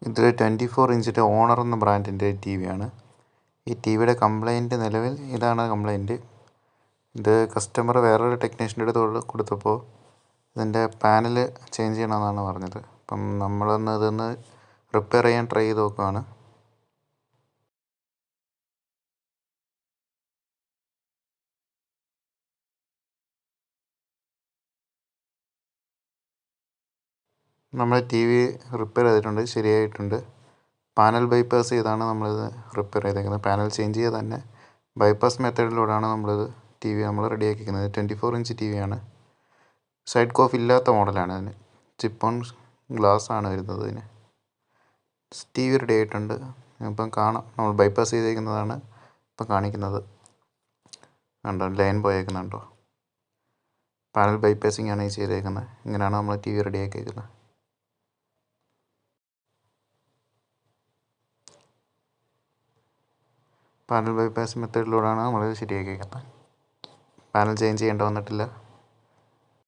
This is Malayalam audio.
ഇതൊരു 24 ഇഞ്ചിൻ്റെ ഓണർ എന്ന ബ്രാൻഡിൻ്റെ ടി വിയാണ്. ഈ ടി വിയുടെ കംപ്ലൈൻറ്റ് നിലവിൽ ഇതാണ് കംപ്ലൈൻറ്റ്. ഇത് കസ്റ്റമർ വേറൊരു ടെക്നീഷ്യൻ്റെ അടുത്ത് കൊടുത്തപ്പോൾ ഇതിൻ്റെ പാനൽ ചേഞ്ച് ചെയ്യണമെന്നാണ് പറഞ്ഞത്. അപ്പം ഇതൊന്ന് റിപ്പയർ ചെയ്യാൻ ട്രൈ ചെയ്ത് നോക്കുകയാണ്. നമ്മൾ ടി വി റിപ്പയർ ചെയ്തിട്ടുണ്ട്, ശരിയായിട്ടുണ്ട്. പാനൽ ബൈപ്പാസ് ചെയ്താണ് നമ്മളിത് റിപ്പയർ ചെയ്തേക്കുന്നത്. പാനൽ ചേഞ്ച് ചെയ്ത് തന്നെ ബൈപ്പാസ് മെത്തേഡിലൂടെയാണ് ടി വി റെഡിയാക്കിയിരിക്കുന്നത്. 24 ഇഞ്ച് ടി വിയാണ്. സൈഡ് കോഫ് ഇല്ലാത്ത മോഡലാണ്. അതിന് ചിപ്പ് ഓൺ ഗ്ലാസ് ആണ് വരുന്നത്. ഇതിന് ടി വി റെഡി ആയിട്ടുണ്ട്. ഇപ്പം കാണാം, നമ്മൾ ബൈപ്പാസ് ചെയ്തേക്കുന്നതാണ് ഇപ്പം കാണിക്കുന്നത്. കണ്ടോ, ലൈൻ പോയേക്കുന്നുണ്ടോ? പാനൽ ബൈപ്പാസിങ് ആണ് ഈ ചെയ്തേക്കുന്നത്. ഇങ്ങനെയാണ് നമ്മൾ ടി വി റെഡിയാക്കിയേക്കുന്നത്. പാനൽ ബൈപ്പാസ് മെത്തേഡിലൂടെയാണ് നമ്മളിത് ശരിയാക്കിയേക്കുന്നത്. പാനൽ ചേഞ്ച് ചെയ്യേണ്ട വന്നിട്ടില്ല.